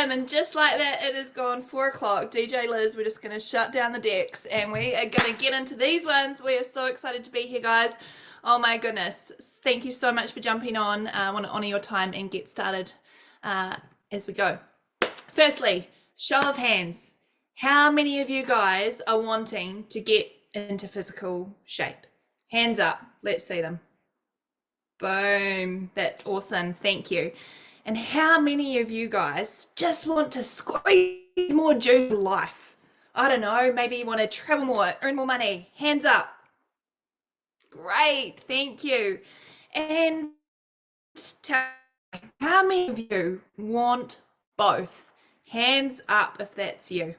Awesome. And just like that, it is gone 4 o'clock. DJ Liz, we're just going to shut down the decks and we are going to get into these ones. We are so excited to be here, guys. Oh my goodness. Thank you so much for jumping on. I want to honor your time and get started as we go. Firstly, show of hands. How many of you guys are wanting to get into physical shape? Hands up. Let's see them. Boom. That's awesome. Thank you. And how many of you guys just want to squeeze more juice in life? I don't know, maybe you want to travel more, earn more money. Hands up. Great, thank you. And tell me, how many of you want both? Hands up if that's you.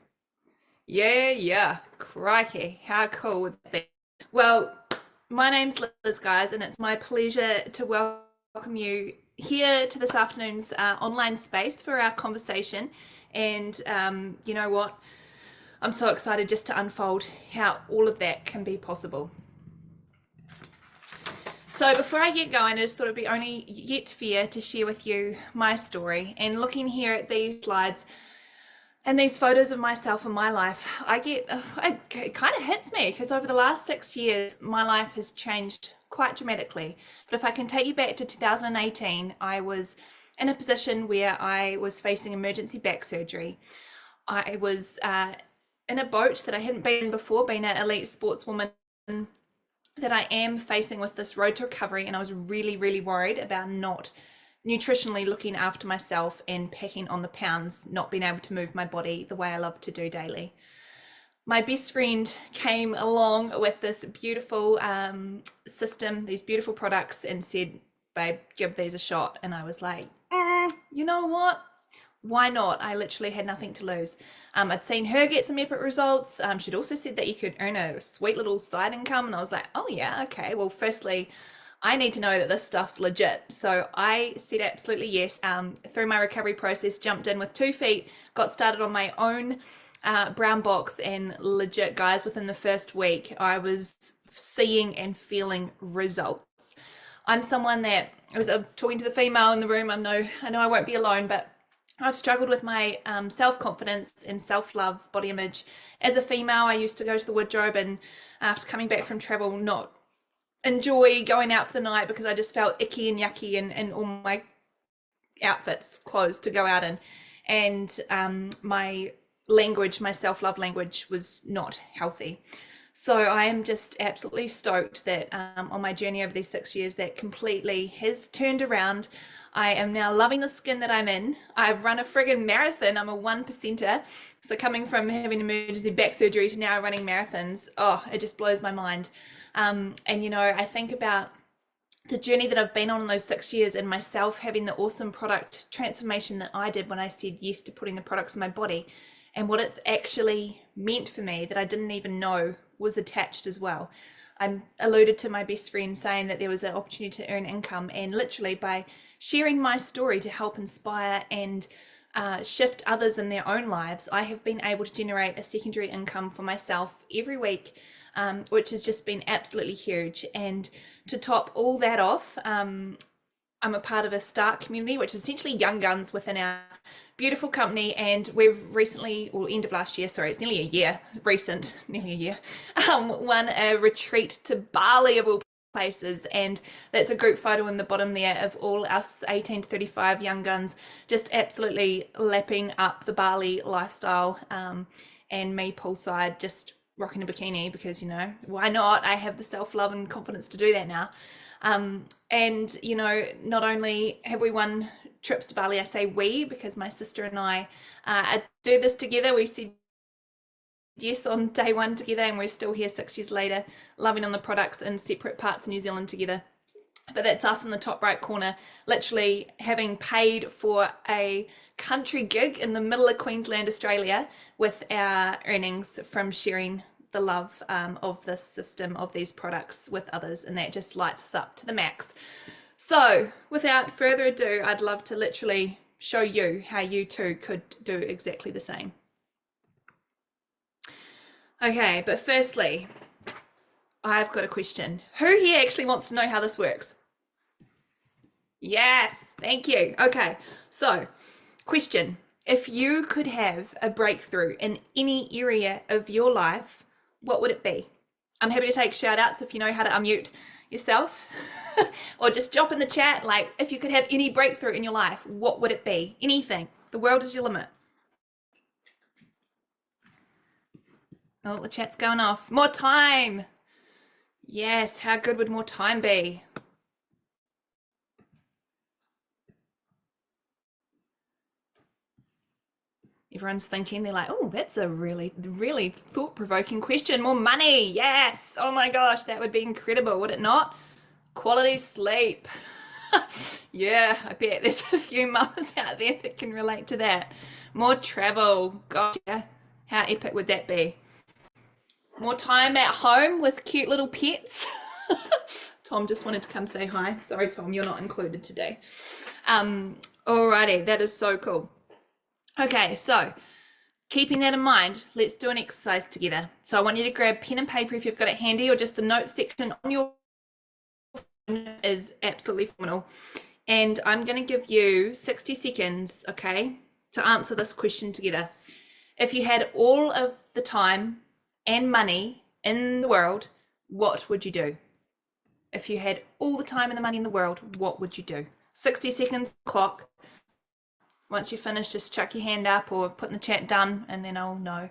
Yeah, crikey, how cool would that be? Well, my name's Liz, guys, and it's my pleasure to welcome you here to this afternoon's online space for our conversation. And you know what? I'm so excited just to unfold how all of that can be possible. So before I get going, I just thought it'd be only yet fair to share with you my story. And looking here at these slides and these photos of myself and my life, it kind of hits me because over the last 6 years, my life has changed quite dramatically. But if I can take you back to 2018, I was in a position where I was facing emergency back surgery. I was in a boat that I hadn't been in before, being an elite sportswoman that I am facing with this road to recovery, and I was really, really worried about not nutritionally looking after myself and packing on the pounds, not being able to move my body the way I love to do daily. My best friend came along with this beautiful system, these beautiful products, and said, babe, give these a shot. And I was like, you know what? Why not? I literally had nothing to lose. I'd seen her get some epic results. She'd also said that you could earn a sweet little side income. And I was like, oh yeah, okay. Well, firstly, I need to know that this stuff's legit. So I said absolutely yes. Through my recovery process, jumped in with 2 feet, got started on my own brown box, and legit, guys, within the first week, I was seeing and feeling results. I'm someone that, as I'm talking to the female in the room, I know I won't be alone, but I've struggled with my self-confidence and self-love, body image. As a female, I used to go to the wardrobe and after coming back from travel, not enjoy going out for the night because I just felt icky and yucky and all my outfits, clothes to go out in. And my language, my self-love language was not healthy. So I am just absolutely stoked that on my journey over these 6 years, that completely has turned around. I am now loving the skin that I'm in. I've run a friggin' marathon. I'm a 1%er. So coming from having emergency back surgery to now running marathons, oh, it just blows my mind. And you know, I think about the journey that I've been on in those 6 years and myself having the awesome product transformation that I did when I said yes to putting the products in my body, and what it's actually meant for me that I didn't even know was attached as well. I alluded to my best friend saying that there was an opportunity to earn income, and literally by sharing my story to help inspire and shift others in their own lives, I have been able to generate a secondary income for myself every week, which has just been absolutely huge. And to top all that off, I'm a part of a start community, which is essentially young guns within our beautiful company. And we've recently, or end of last year, sorry, it's nearly a year, won a retreat to Bali of all places. And that's a group photo in the bottom there of all us 18 to 35 young guns, just absolutely lapping up the Bali lifestyle, and me poolside, just rocking a bikini because, you know, why not? I have the self-love and confidence to do that now. And, you know, not only have we won trips to Bali, I say we, because my sister and I do this together. We said yes on day one together, and we're still here 6 years later, loving on the products in separate parts of New Zealand together. But that's us in the top right corner, literally having paid for a country gig in the middle of Queensland, Australia, with our earnings from sharing the love of this system, of these products with others, and that just lights us up to the max. So without further ado, I'd love to literally show you how you too could do exactly the same. Okay, but firstly, I've got a question. Who here actually wants to know how this works? Yes, thank you. Okay, so question. If you could have a breakthrough in any area of your life, what would it be? I'm happy to take shout outs if you know how to unmute yourself or just drop in the chat. Like, if you could have any breakthrough in your life, what would it be? Anything. The world is your limit. Oh, the chat's going off. More time. Yes, how good would more time be? Everyone's thinking, they're like, oh, that's a really, really thought-provoking question. More money. Yes. Oh my gosh, that would be incredible, would it not? Quality sleep. Yeah, I bet there's a few mums out there that can relate to that. More travel. God, yeah. How epic would that be? More time at home with cute little pets. Tom just wanted to come say hi. Sorry, Tom, you're not included today. Alrighty, that is so cool. Okay, so keeping that in mind, let's do an exercise together. So I want you to grab pen and paper if you've got it handy, or just the notes section on your phone is absolutely phenomenal. And I'm going to give you 60 seconds, okay, to answer this question together. If you had all of the time and money in the world, what would you do? If you had all the time and the money in the world, what would you do? 60 seconds clock. Once you finish, just chuck your hand up or put in the chat done, and then I'll know.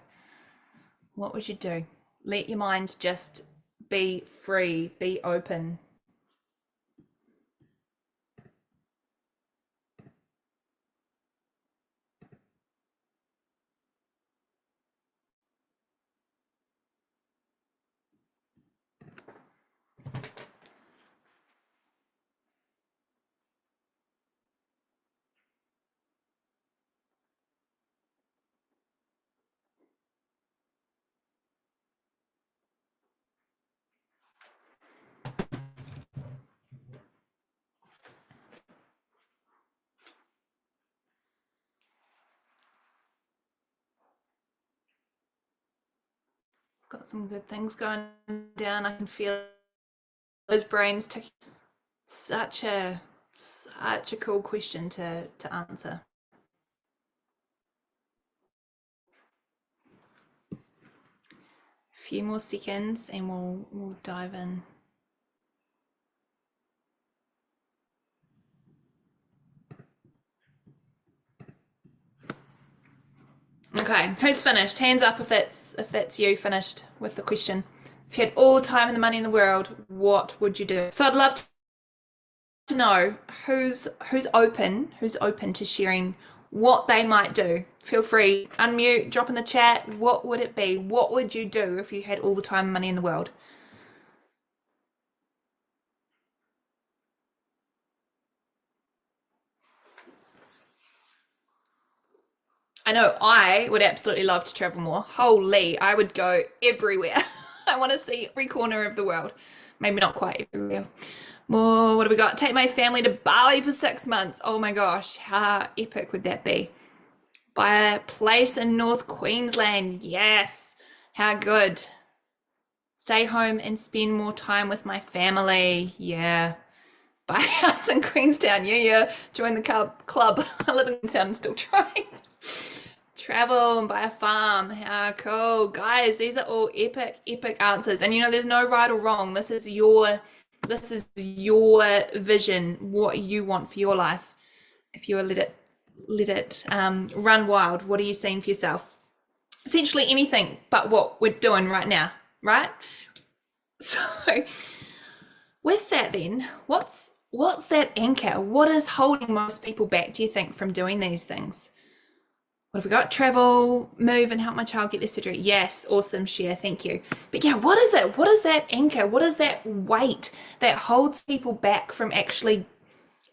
What would you do? Let your mind just be free, be open. Got some good things going down. I can feel those brains ticking. Such a cool question to answer. A few more seconds and we'll dive in. Okay, who's finished? Hands up if that's you finished with the question. If you had all the time and the money in the world, what would you do? So I'd love to know who's open to sharing what they might do. Feel free, unmute, drop in the chat. What would it be? What would you do if you had all the time and money in the world? I know I would absolutely love to travel more. Holy, I would go everywhere. I want to see every corner of the world. Maybe not quite everywhere. More, what do we got? Take my family to Bali for 6 months. Oh my gosh, how epic would that be? Buy a place in North Queensland. Yes, how good. Stay home and spend more time with my family. Yeah. Buy a house in Queenstown. Yeah. Join the club. I live in Queenstown and still trying. Travel and buy a farm. How cool. Guys, these are all epic answers. And there's no right or wrong. This is your vision, what you want for your life. If you let it run wild, what are you seeing for yourself? Essentially anything but what we're doing right now, right? So with that then, what's that anchor? What is holding most people back, do you think, from doing these things? What have we got? Travel, move, and help my child get their surgery. Yes, awesome share, thank you. But yeah, what is it? What is that anchor? What is that weight that holds people back from actually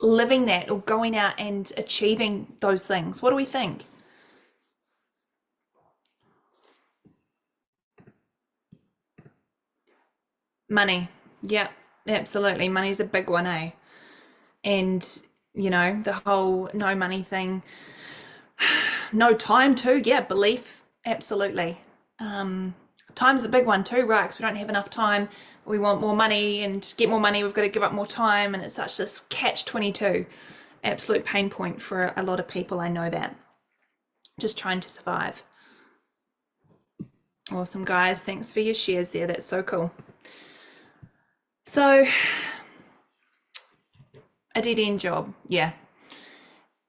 living that or going out and achieving those things? What do we think? Money. Yeah, absolutely. Money's a big one, eh? And the whole no money thing. No time too. Yeah, belief. Absolutely. Time's a big one too, right? Because we don't have enough time. We want more money, and to get more money, we've got to give up more time. And it's such this catch-22. Absolute pain point for a lot of people. I know that. just trying to survive. Awesome, guys. Thanks for your shares there. That's so cool. So, a dead-end job. Yeah.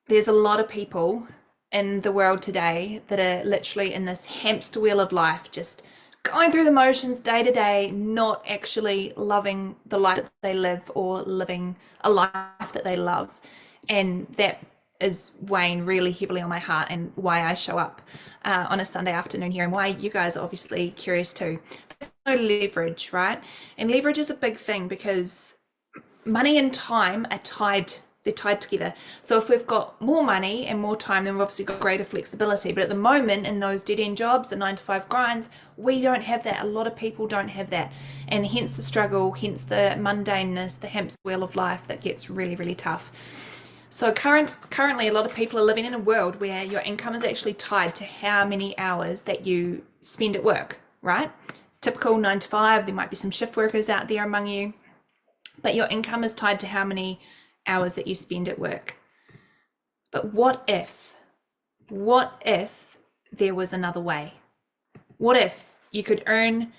There's a lot of people in the world today that are literally in this hamster wheel of life, just going through the motions day to day, not actually loving the life that they live or living a life that they love. And that is weighing really heavily on my heart, and why I show up on a Sunday afternoon here, and why you guys are obviously curious too. No leverage, right? And leverage is a big thing because money and time are tied. They're tied together. So if we've got more money and more time, then we've obviously got greater flexibility. But at the moment, in those dead-end jobs, the 9-to-5 grinds, we don't have that. A lot of people don't have that. And hence the struggle, hence the mundaneness, the hamster wheel of life that gets really, really tough. So currently, a lot of people are living in a world where your income is actually tied to how many hours that you spend at work, right? Typical 9-to-5, there might be some shift workers out there among you, but your income is tied to how many hours that you spend at work. But what if there was another way? What if you could earn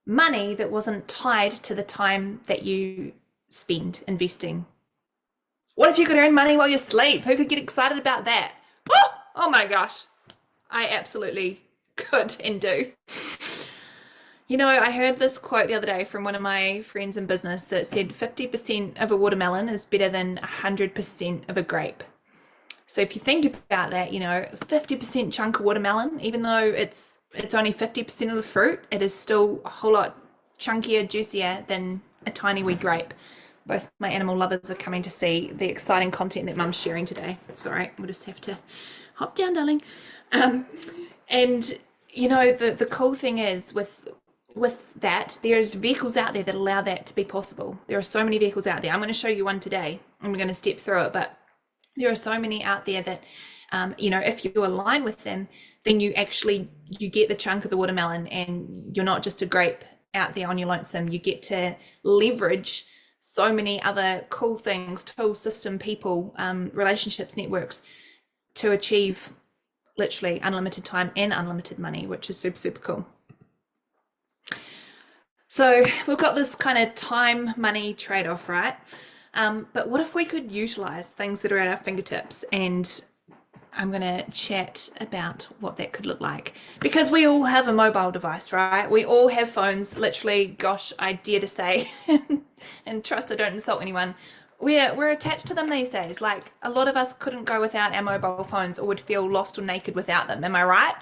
money that wasn't tied to the time that you spend investing? What if you could earn money while you sleep? Who could get excited about that? Oh my gosh, I absolutely could and do. You know, I heard this quote the other day from one of my friends in business that said 50% of a watermelon is better than 100% of a grape. So if you think about that, you know, 50% chunk of watermelon, even though it's only 50% of the fruit, it is still a whole lot chunkier, juicier than a tiny wee grape. Both my animal lovers are coming to see the exciting content that Mum's sharing today. Sorry, we'll just have to hop down, darling. And you know, the cool thing is with that, there's vehicles out there that allow that to be possible. There are so many vehicles out there. I'm going to show you one today, and we're going to step through it, but there are so many out there that, you know, if you align with them, then you get the chunk of the watermelon, and you're not just a grape out there on your lonesome. You get to leverage so many other cool things, tool system, people, relationships, networks, to achieve literally unlimited time and unlimited money, which is super, super cool. So we've got this kind of time money trade-off, right? But what if we could utilize things that are at our fingertips? And I'm going to chat about what that could look like, because we all have a mobile device, right? We all have phones. Literally, gosh, I dare to say, and trust I don't insult anyone, we're attached to them these days. Like, a lot of us couldn't go without our mobile phones, or would feel lost or naked without them. Am I right?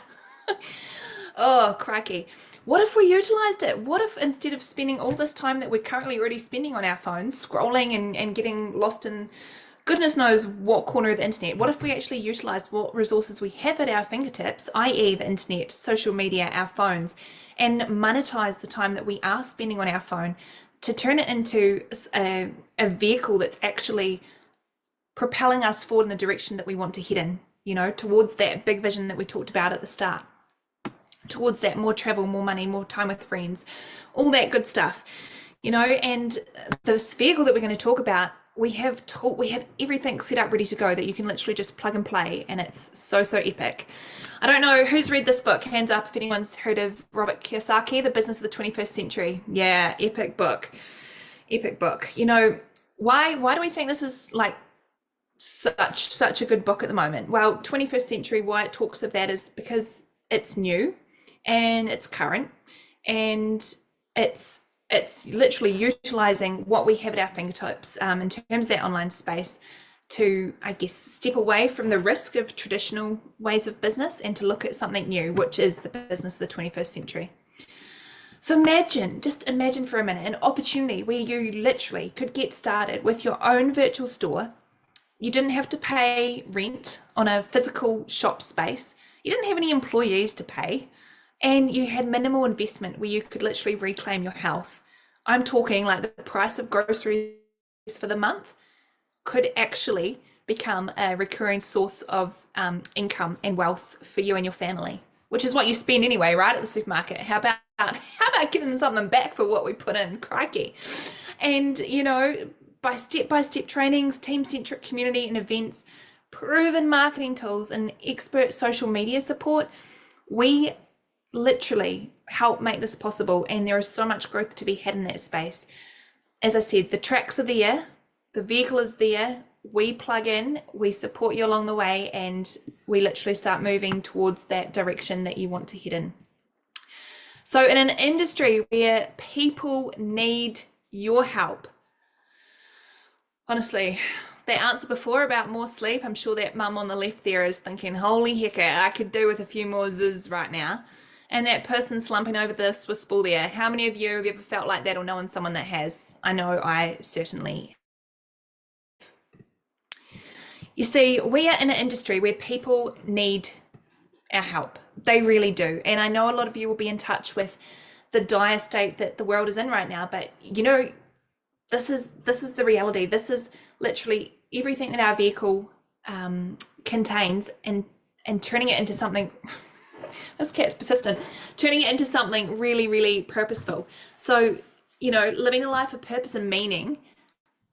Oh, crikey. What if we utilized it? What if, instead of spending all this time that we're currently already spending on our phones, scrolling and getting lost in goodness knows what corner of the internet, what if we actually utilized what resources we have at our fingertips, i.e. the internet, social media, our phones, and monetize the time that we are spending on our phone to turn it into a vehicle that's actually propelling us forward in the direction that we want to head in, you know, towards that big vision that we talked about at the start, towards that more travel, more money, more time with friends, all that good stuff, you know. And this vehicle that we're going to talk about, we have everything set up ready to go that you can literally just plug and play, and it's so, so epic. I don't know who's read this book. Hands up if anyone's heard of Robert Kiyosaki, The Business of the 21st Century. Yeah, epic book. You know, why do we think this is like such a good book at the moment? Well, 21st century, why it talks of that is because it's new and it's current, and it's literally utilizing what we have at our fingertips in terms of that online space to, I guess, step away from the risk of traditional ways of business and to look at something new, which is the business of the 21st century. So just imagine for a minute an opportunity where you literally could get started with your own virtual store. You didn't have to pay rent on a physical shop space. You didn't have any employees to pay. And you had minimal investment where you could literally reclaim your health. I'm talking like the price of groceries for the month could actually become a recurring source of income and wealth for you and your family, which is what you spend anyway, right, at the supermarket. How about getting something back for what we put in? Crikey. And, you know, by step-by-step trainings, team-centric community and events, proven marketing tools and expert social media support, we literally help make this possible, and there is so much growth to be had in that space. As I said, the tracks are there, the vehicle is there, we plug in, we support you along the way, and we literally start moving towards that direction that you want to head in. So in an industry where people need your help, honestly, that answer before about more sleep, I'm sure that mum on the left there is thinking, holy heck, I could do with a few more zzz right now. And that person slumping over the Swiss ball there, how many of you have ever felt like that or known someone that has? I know I certainly. You see, we are in an industry where people need our help. They really do. And I know a lot of you will be in touch with the dire state that the world is in right now, but you know, this is the reality. This is literally everything that our vehicle contains, and turning it into something, this cat's persistent, turning it into something really, really purposeful. So, you know, living a life of purpose and meaning,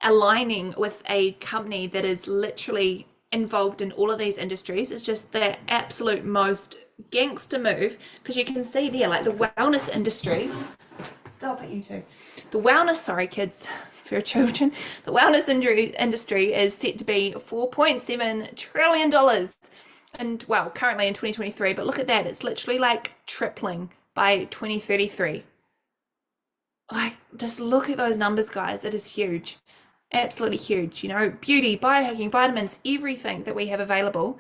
aligning with a company that is literally involved in all of these industries is just the absolute most gangster move, because you can see there, like the wellness industry, stop it you two, the wellness, sorry kids, for your children, the wellness industry is set to be $4.7 trillion, and well, currently in 2023, but look at that, it's literally like tripling by 2033. Like, just look at those numbers, guys. It is huge, absolutely huge. You know, beauty, biohacking, vitamins, everything that we have available,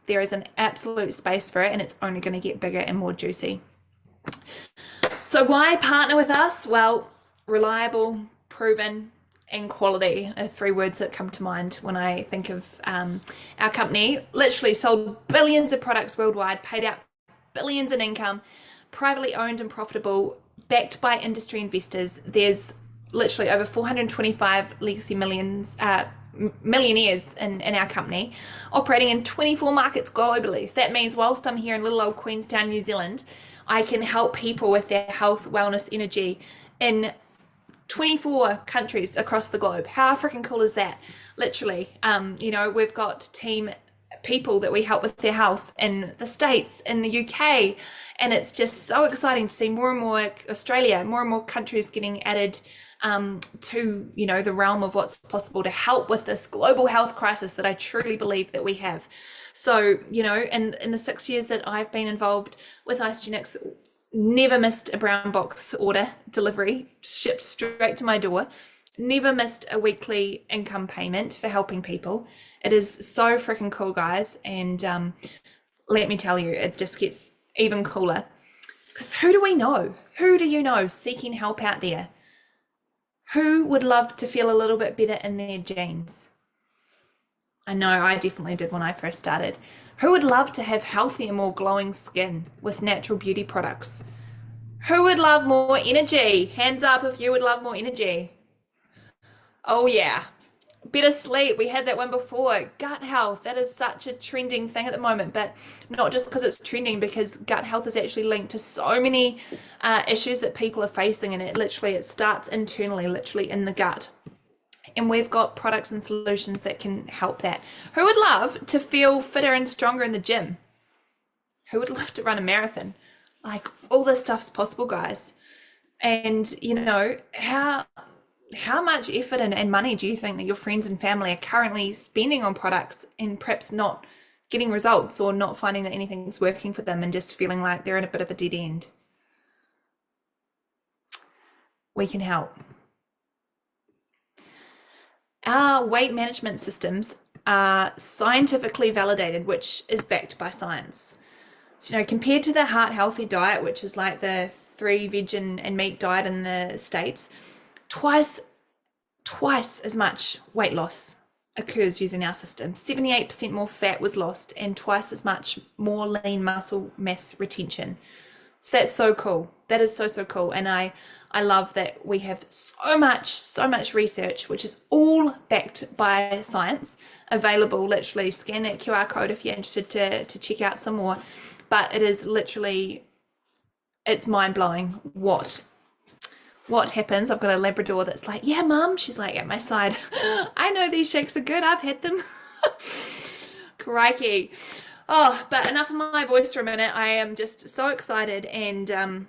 there is an absolute space for it, and it's only going to get bigger and more juicy. So why partner with us? Well, reliable, proven, and quality are three words that come to mind when I think of our company. Literally sold billions of products worldwide, paid out billions in income, privately owned and profitable, backed by industry investors. There's literally over 425 legacy millionaires in our company, operating in 24 markets globally. So that means whilst I'm here in little old Queenstown, New Zealand, I can help people with their health, wellness, energy in 24 countries across the globe. How freaking cool is that? Literally, you know, we've got team people that we help with their health in the States, in the UK, and it's just so exciting to see more and more Australia, more and more countries getting added to, you know, the realm of what's possible to help with this global health crisis that I truly believe that we have. So, you know, and in the 6 years that I've been involved with Isogenics, never missed a brown box order delivery, shipped straight to my door, never missed a weekly income payment for helping people. It is so freaking cool, guys. And let me tell you, it just gets even cooler, because who do we know? Who do you know seeking help out there? Who would love to feel a little bit better in their jeans? I know I definitely did when I first started. Who would love to have healthier, more glowing skin with natural beauty products? Who would love more energy? Hands up if you would love more energy. Oh yeah. Better sleep. We had that one before. Gut health. That is such a trending thing at the moment, but not just because it's trending, because gut health is actually linked to so many issues that people are facing, and it starts internally, literally in the gut. And we've got products and solutions that can help that. Who would love to feel fitter and stronger in the gym? Who would love to run a marathon? Like, all this stuff's possible, guys. And you know, how much effort and money do you think that your friends and family are currently spending on products and perhaps not getting results, or not finding that anything's working for them and just feeling like they're in a bit of a dead end? We can help. Our weight management systems are scientifically validated, which is backed by science. So, you know, compared to the heart healthy diet, which is like the 3 veg and meat diet in the States, twice as much weight loss occurs using our system. 78% more fat was lost, and twice as much more lean muscle mass retention. So that's so cool. That is so cool. And I love that we have so much research, which is all backed by science, available. Literally scan that QR code if you're interested to check out some more. But it is literally, it's mind-blowing what happens. I've got a Labrador that's like, yeah, mum. She's like at my side. I know these shakes are good. I've had them. Crikey. Oh, but enough of my voice for a minute. I am just so excited and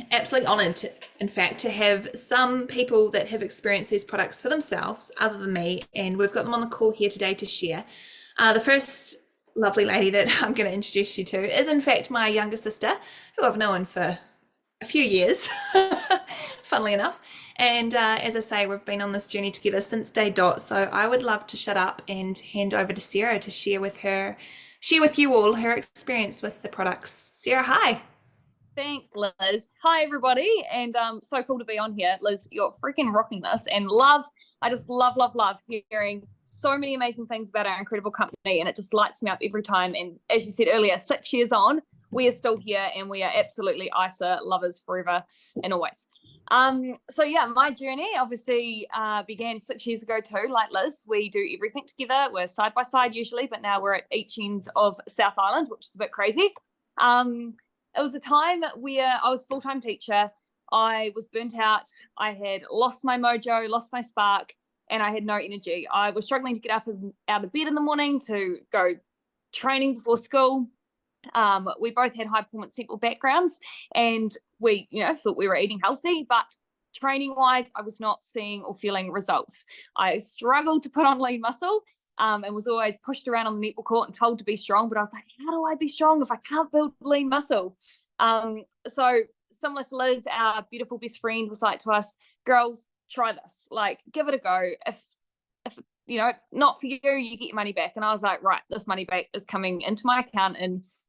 absolutely honoured, in fact, to have some people that have experienced these products for themselves, other than me, and we've got them on the call here today to share. The first lovely lady that I'm going to introduce you to is, in fact, my younger sister, who I've known for a few years, funnily enough. And as I say, we've been on this journey together since day dot. So I would love to shut up and hand over to Sarah to share with you all her experience with the products. Sarah, hi. Thanks, Liz. Hi, everybody, and so cool to be on here. Liz, you're freaking rocking this, and I just love hearing so many amazing things about our incredible company, and it just lights me up every time. And as you said earlier, 6 years on, we are still here, and we are absolutely ISA lovers forever and always. So yeah, my journey obviously began 6 years ago too. Like Liz, we do everything together. We're side by side usually, but now we're at each end of South Island, which is a bit crazy. It was a time where I was a full-time teacher. I was burnt out. I had lost my mojo, lost my spark, and I had no energy. I was struggling to get up out of bed in the morning to go training before school. We both had high performance netball backgrounds, and we, thought we were eating healthy, but training wise, I was not seeing or feeling results. I struggled to put on lean muscle, and was always pushed around on the netball court and told to be strong. But I was like, how do I be strong if I can't build lean muscle? So similar to Liz, our beautiful best friend was like to us, girls, try this, like give it a go. If not for you, you get your money back. And I was like, right, this money back is coming into my account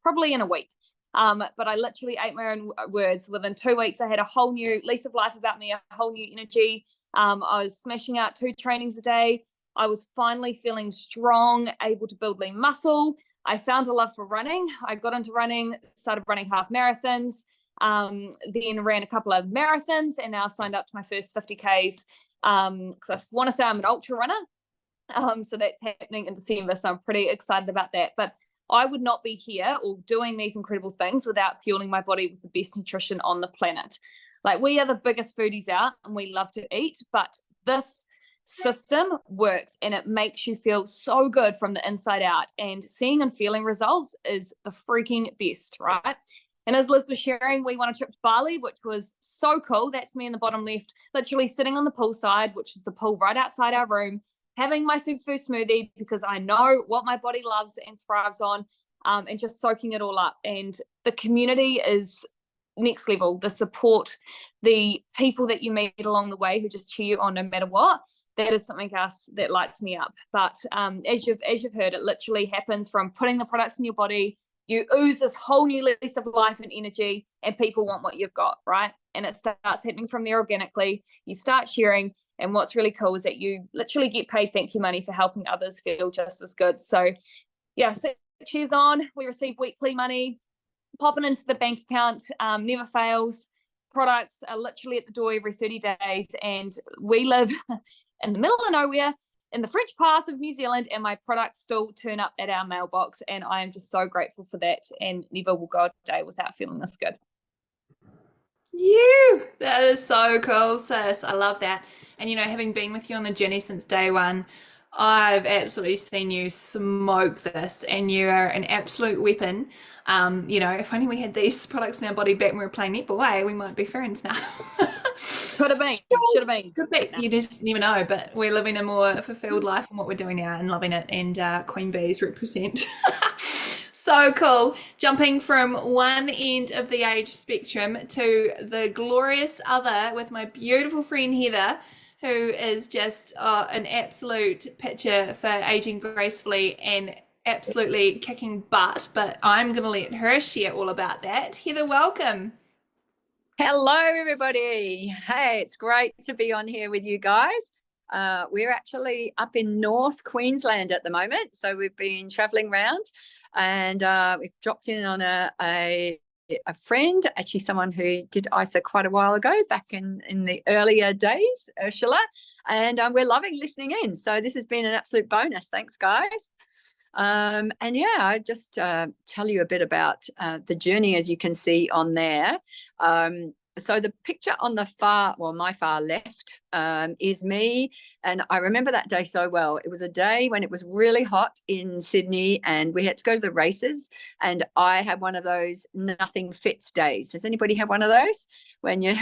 probably in a week. But I literally ate my own words. Within 2 weeks, I had a whole new lease of life about me, a whole new energy. I was smashing out 2 trainings a day. I was finally feeling strong, able to build lean muscle. I found a love for running. I got into running, started running half marathons, then ran a couple of marathons, and now signed up to my first 50Ks because I want to say I'm an ultra runner. So that's happening in December. So I'm pretty excited about that. But I would not be here or doing these incredible things without fueling my body with the best nutrition on the planet. Like, we are the biggest foodies out and we love to eat, but this system works and it makes you feel so good from the inside out, and seeing and feeling results is the freaking best, right? And as Liz was sharing, we went a trip to Bali, which was so cool. That's me in the bottom left, literally sitting on the poolside, which is the pool right outside our room, having my superfood smoothie because I know what my body loves and thrives on, and just soaking it all up. And the community is next level. The support, the people that you meet along the way who just cheer you on no matter what, that is something else that lights me up. But as you've heard, it literally happens from putting the products in your body. You ooze this whole new lease of life and energy, and people want what you've got, right? And it starts happening from there organically. You start sharing, and what's really cool is that you literally get paid thank you money for helping others feel just as good. So yeah, 6 years on, we receive weekly money popping into the bank account, never fails. Products are literally at the door every 30 days, and we live in the middle of nowhere in the French part of New Zealand, and my products still turn up at our mailbox, and I am just so grateful for that, and never will go a day without feeling this good. That is so cool, sis. I love that. And having been with you on the journey since day one, I've absolutely seen you smoke this, and you are an absolute weapon. If only we had these products in our body back when we were playing netball, hey, we might be friends now. Should have been. Could be. You just never know, but we're living a more fulfilled life in what we're doing now and loving it, and Queen Bees represent. So cool. Jumping from one end of the age spectrum to the glorious other with my beautiful friend Heather, who is just an absolute picture for aging gracefully and absolutely kicking butt. But I'm going to let her share all about that. Heather, welcome. Hello, everybody. Hey, it's great to be on here with you guys. We're actually up in North Queensland at the moment. So we've been traveling around, and we've dropped in on a friend, actually someone who did ISA quite a while ago, back in the earlier days, Ursula, and we're loving listening in. So this has been an absolute bonus. Thanks, guys. And yeah, I just tell you a bit about the journey, as you can see on there. so the picture on the my far left, is me. And I remember that day so well. It was a day when it was really hot in Sydney and we had to go to the races. And I had one of those nothing fits days. Does anybody have one of those? When you're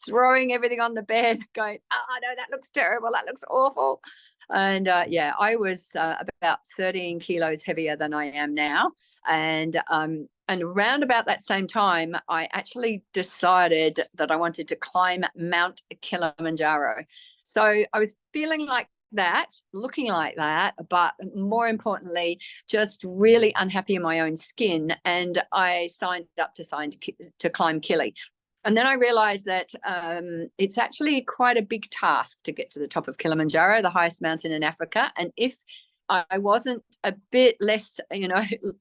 throwing everything on the bed, going, oh, no, that looks terrible. That looks awful. And yeah, I was about 13 kilos heavier than I am now. And around about that same time, I actually decided that I wanted to climb Mount Kilimanjaro. So I was feeling like that, looking like that, but more importantly, just really unhappy in my own skin. And I signed up to climb Kili. And then I realized that it's actually quite a big task to get to the top of Kilimanjaro, the highest mountain in Africa. And if I wasn't a bit less,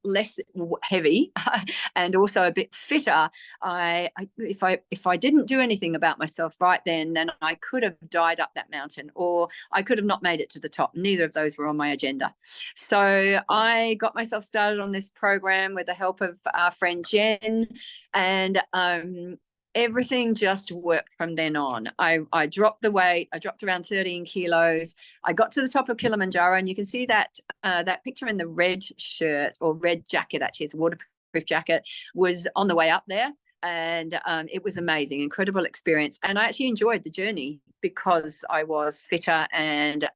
less heavy and also a bit fitter, if I didn't do anything about myself right then I could have died up that mountain, or I could have not made it to the top. Neither of those were on my agenda. So I got myself started on this program with the help of our friend Jen, and everything just worked from then on. I dropped the weight. I dropped around 13 kilos. I got to the top of Kilimanjaro, and you can see that that picture in the red shirt, or red jacket, actually, it's a waterproof jacket, was on the way up there. And it was amazing, incredible experience. And I actually enjoyed the journey because I was fitter and,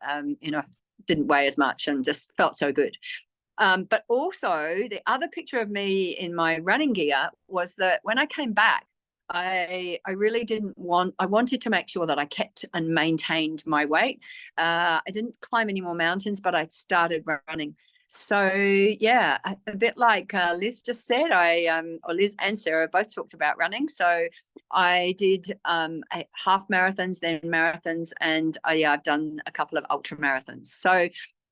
didn't weigh as much and just felt so good. But also the other picture of me in my running gear was that when I came back, I really I wanted to make sure that I kept and maintained my weight. I didn't climb any more mountains, but I started running. So yeah, a bit like Liz just said, or Liz and Sarah both talked about running. So I did half marathons, then marathons, and I've done a couple of ultra marathons. So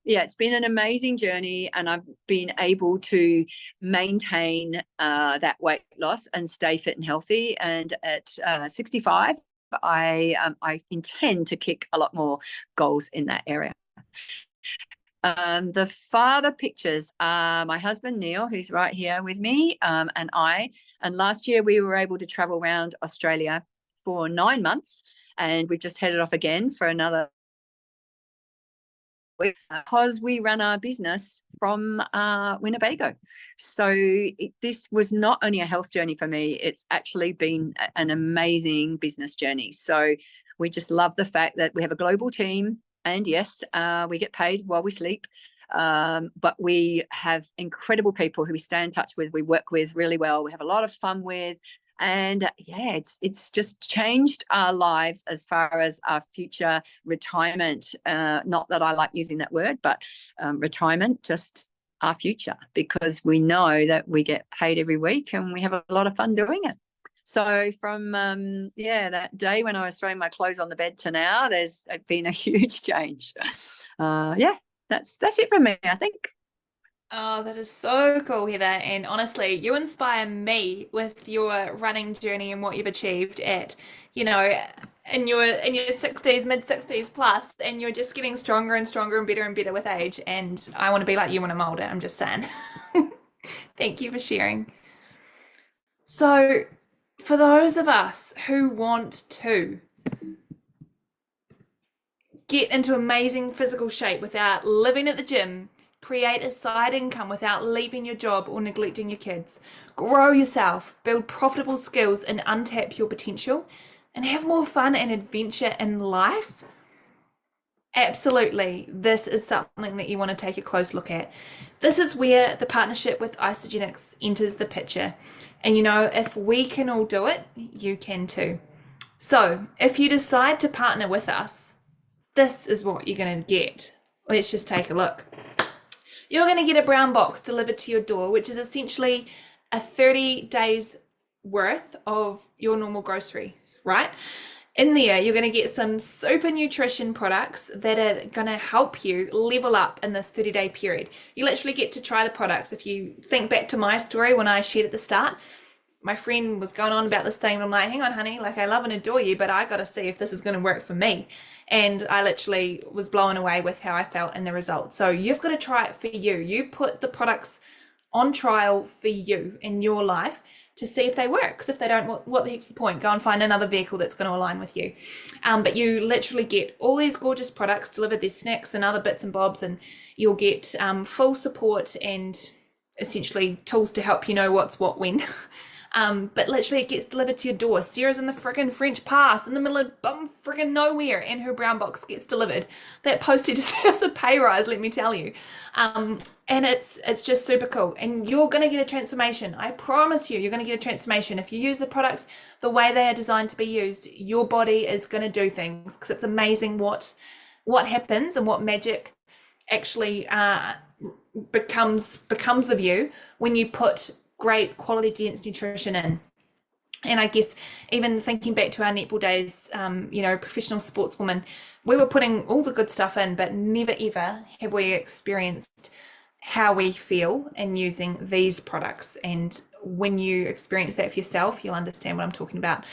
yeah, it's been an amazing journey, and I've been able to maintain that weight loss and stay fit and healthy. And at 65, I intend to kick a lot more goals in that area. The father pictures are my husband, Neil, who's right here with me, and I. And last year we were able to travel around Australia for 9 months, and we've just headed off again for another, because we run our business from Winnebago. So this was not only a health journey for me, it's actually been an amazing business journey. So we just love the fact that we have a global team, and yes, we get paid while we sleep, but we have incredible people who we stay in touch with, we work with really well, we have a lot of fun with. And yeah, it's just changed our lives as far as our future retirement. Not that I like using that word, but retirement, just our future, because we know that we get paid every week and we have a lot of fun doing it. So from that day when I was throwing my clothes on the bed to now, there's been a huge change. That's it from me, I think. Oh, that is so cool, Heather. And honestly, you inspire me with your running journey and what you've achieved at, in your 60s, mid 60s plus, and you're just getting stronger and stronger and better with age. And I want to be like you when I'm older. I'm just saying. Thank you for sharing. So, for those of us who want to get into amazing physical shape without living at the gym, create a side income without leaving your job or neglecting your kids, grow yourself, build profitable skills and untap your potential, and have more fun and adventure in life, absolutely, this is something that you want to take a close look at. This is where the partnership with Isagenix enters the picture. And if we can all do it, you can too. So if you decide to partner with us, this is what you're going to get. Let's just take a look. You're going to get a brown box delivered to your door, which is essentially a 30 days worth of your normal groceries, right? In there, you're going to get some super nutrition products that are going to help you level up in this 30-day period. You literally get to try the products. If you think back to my story when I shared at the start, my friend was going on about this thing, and I'm like, hang on, honey, like I love and adore you, but I got to see if this is going to work for me. And I literally was blown away with how I felt and the results. So you've got to try it for you. You put the products on trial for you in your life to see if they work. Because if they don't, what the heck's the point? Go and find another vehicle that's going to align with you. But you literally get all these gorgeous products delivered, there's snacks and other bits and bobs, and you'll get full support and essentially tools to help you know what's what when. But literally it gets delivered to your door. Sarah's in the friggin' French Pass in the middle of bum friggin' nowhere, and her brown box gets delivered. That postage deserves a pay rise, let me tell you. And it's just super cool. And you're going to get a transformation. I promise you, you're going to get a transformation. If you use the products the way they are designed to be used, your body is going to do things, because it's amazing what happens and what magic actually becomes of you when you put great quality dense nutrition in. And I guess even thinking back to our netball days, professional sportswoman, we were putting all the good stuff in, but never ever have we experienced how we feel in using these products. And when you experience that for yourself, you'll understand what I'm talking about.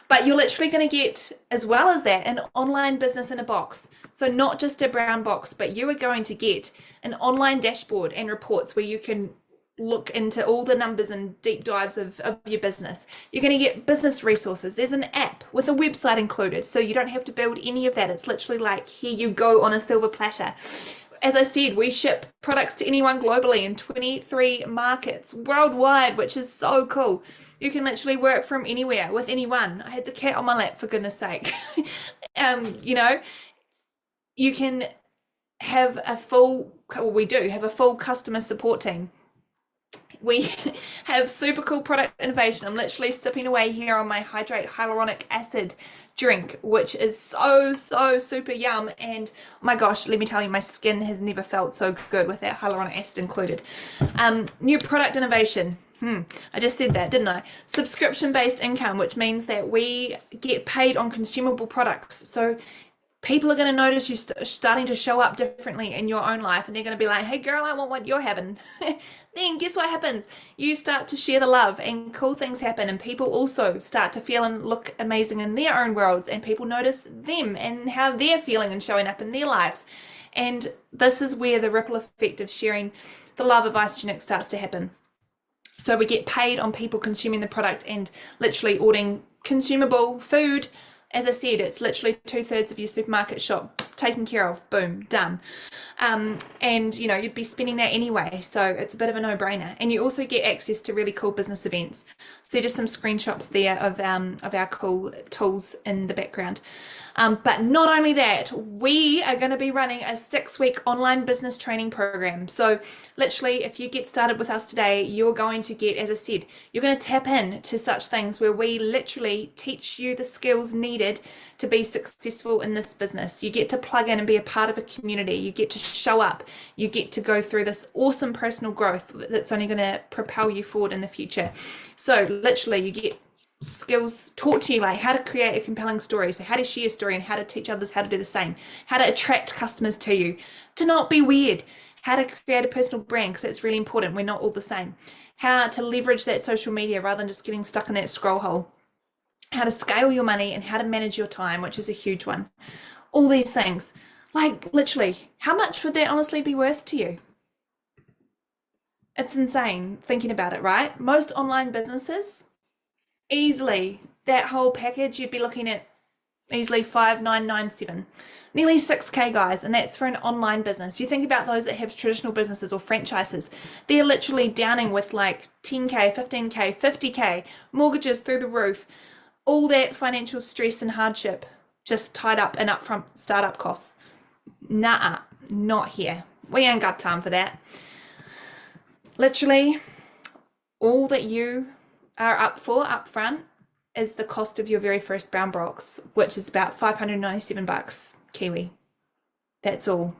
But you're literally going to get, as well as that, an online business in a box. So not just a brown box, but you are going to get an online dashboard and reports where you can look into all the numbers and deep dives of your business. You're going to get business resources. There's an app with a website included, so you don't have to build any of that. It's literally like, here you go on a silver platter. As I said, we ship products to anyone globally in 23 markets worldwide, which is so cool. You can literally work from anywhere with anyone. I had the cat on my lap, for goodness sake. You can have we do have a full customer support team. We have super cool product innovation. I'm literally sipping away here on my Hydrate Hyaluronic Acid drink, which is so super yum. And my gosh, let me tell you, my skin has never felt so good with that hyaluronic acid included. New product innovation. I just said that, didn't I? Subscription-based income, which means that we get paid on consumable products. So people are going to notice you starting to show up differently in your own life, and they're going to be like, hey girl, I want what you're having. Then guess what happens? You start to share the love, and cool things happen, and people also start to feel and look amazing in their own worlds, and people notice them and how they're feeling and showing up in their lives. And this is where the ripple effect of sharing the love of Isogenic starts to happen. So we get paid on people consuming the product and literally ordering consumable food. As I said, it's literally 2/3 of your supermarket shop taken care of. Boom, done. And you'd be spending that anyway, so it's a bit of a no-brainer. And you also get access to really cool business events. So just some screenshots there of our cool tools in the background. But not only that, we are going to be running a 6-week online business training program. So literally, if you get started with us today, you're going to get, as I said, you're going to tap in to such things where we literally teach you the skills needed to be successful in this business. You get to plug in and be a part of a community. You get to show up. You get to go through this awesome personal growth that's only going to propel you forward in the future. So literally, you get skills taught to you, like how to create a compelling story, so how to share a story and how to teach others how to do the same, how to attract customers to you, to not be weird, how to create a personal brand, because that's really important, we're not all the same, how to leverage that social media rather than just getting stuck in that scroll hole, how to scale your money, and how to manage your time, which is a huge one. All these things, like literally, how much would that honestly be worth to you? It's insane thinking about it, right? Most online businesses, easily, that whole package, you'd be looking at easily 5,997, nearly 6K, guys, and that's for an online business. You think about those that have traditional businesses or franchises, they're literally downing with like 10K, 15K, 50K, mortgages through the roof, all that financial stress and hardship just tied up in upfront startup costs. Nah, not here. We ain't got time for that. Literally, all that you are up for up front is the cost of your very first brown box, which is about 597 bucks Kiwi. That's all.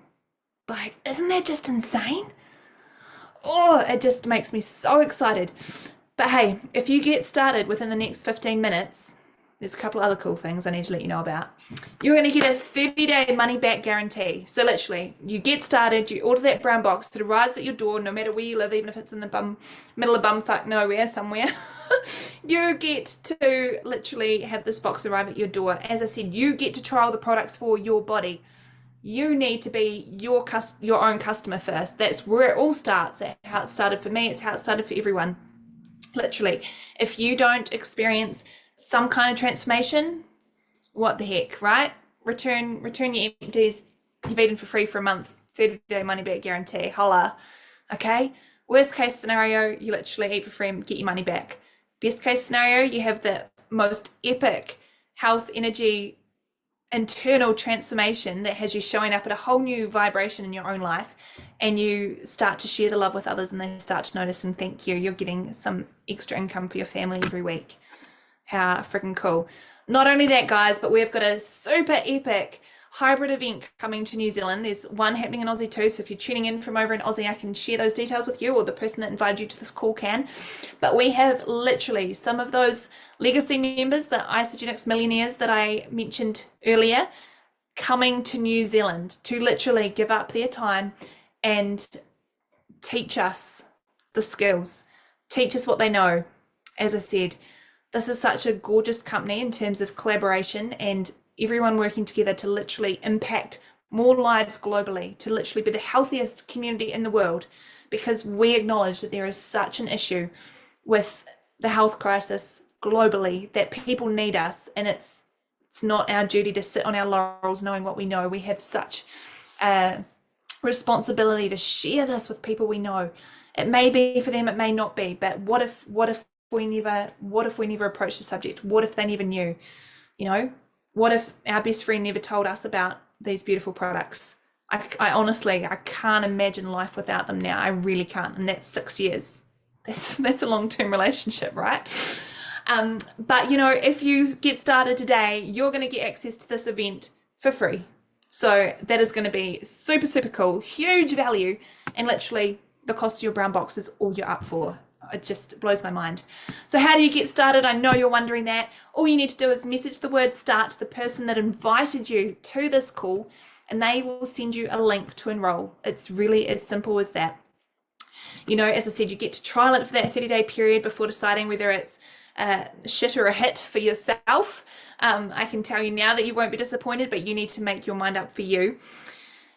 Like, isn't that just insane? Oh, it just makes me so excited. But hey, if you get started within the next 15 minutes, there's a couple of other cool things I need to let you know about. You're going to get a 30-day money-back guarantee. So literally, you get started, you order that brown box, it arrives at your door, no matter where you live, even if it's in the middle of bumfuck nowhere somewhere. You get to literally have this box arrive at your door. As I said, you get to trial the products for your body. You need to be your own customer first. That's where it all starts. That's how it started for me. It's how it started for everyone. Literally, if you don't experience some kind of transformation, what the heck, right? Return your empties. You've eaten for free for a month, 30-day money back guarantee. Holla. Okay. Worst case scenario, you literally eat for free and get your money back. Best case scenario, you have the most epic health, energy, internal transformation that has you showing up at a whole new vibration in your own life, and you start to share the love with others, and they start to notice and thank you. You're getting some extra income for your family every week. How freaking cool. Not only that, guys, but we've got a super epic hybrid event coming to New Zealand. There's one happening in Aussie too, so if you're tuning in from over in Aussie, I can share those details with you, or the person that invited you to this call can. But we have literally some of those legacy members, the Isagenix millionaires that I mentioned earlier, coming to New Zealand to literally give up their time and teach us the skills, teach us what they know. As I said, this is such a gorgeous company in terms of collaboration and everyone working together to literally impact more lives globally, to literally be the healthiest community in the world, because we acknowledge that there is such an issue with the health crisis globally that people need us, and it's not our duty to sit on our laurels knowing what we know. We have such a responsibility to share this with people we know. It may be for them, it may not be, but what if we never approached the subject? What if they never knew? You know, what if our best friend never told us about these beautiful products? I honestly, I can't imagine life without them now. I really can't. And that's 6 years. That's a long-term relationship, right? But you know, if you get started today, you're going to get access to this event for free. So that is going to be super, super cool, huge value, and literally the cost of your brown box is all you're up for. It just blows my mind. So how do you get started? I know you're wondering that. All you need to do is message the word start to the person that invited you to this call, and they will send you a link to enroll. It's really as simple as that. You know, as I said, you get to trial it for that 30-day period before deciding whether it's shit or a hit for yourself. I can tell you now that you won't be disappointed, but you need to make your mind up for you.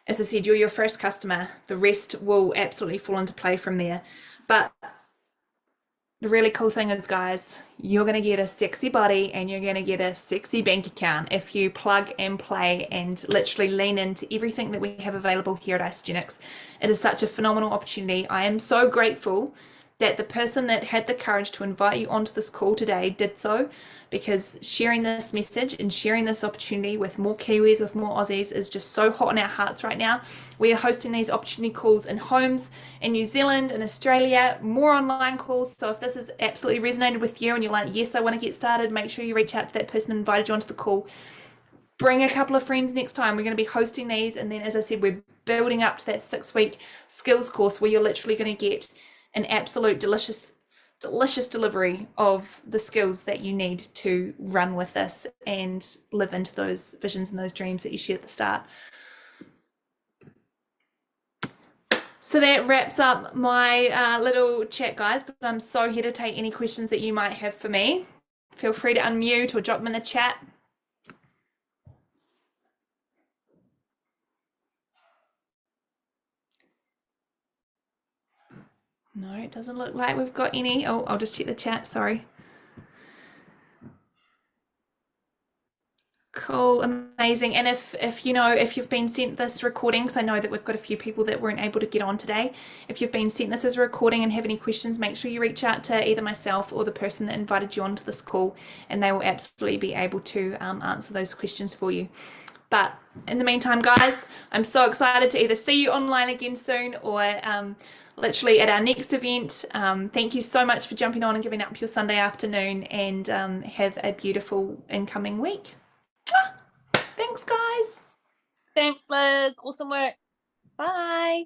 As I said, you're your first customer. The rest will absolutely fall into play from there. But the really cool thing is, guys, you're going to get a sexy body and you're going to get a sexy bank account if you plug and play and literally lean into everything that we have available here at Isagenix. It is such a phenomenal opportunity. I am so grateful that the person that had the courage to invite you onto this call today did so, because sharing this message and sharing this opportunity with more Kiwis, with more Aussies, is just so hot in our hearts right now. We are hosting these opportunity calls in homes in New Zealand and Australia, more online calls. So if this has absolutely resonated with you and you're like, yes, I want to get started, make sure you reach out to that person that invited you onto the call. Bring a couple of friends next time. We're going to be hosting these. And then, as I said, we're building up to that 6-week skills course where you're literally going to get an absolute delicious delivery of the skills that you need to run with this and live into those visions and those dreams that you shared at the start. So that wraps up my little chat, guys, but I'm so here to take any questions that you might have for me. Feel free to unmute or drop them in the chat. No, it doesn't look like we've got any. Oh, I'll just check the chat, sorry. Cool, amazing. And if you know, if you've been sent this recording, because I know that we've got a few people that weren't able to get on today, if you've been sent this as a recording and have any questions, make sure you reach out to either myself or the person that invited you onto this call, and they will absolutely be able to answer those questions for you. But in the meantime, guys, I'm so excited to either see you online again soon or literally at our next event. Thank you so much for jumping on and giving up your Sunday afternoon, and have a beautiful incoming week. Thanks, guys. Thanks, Liz. Awesome work. Bye.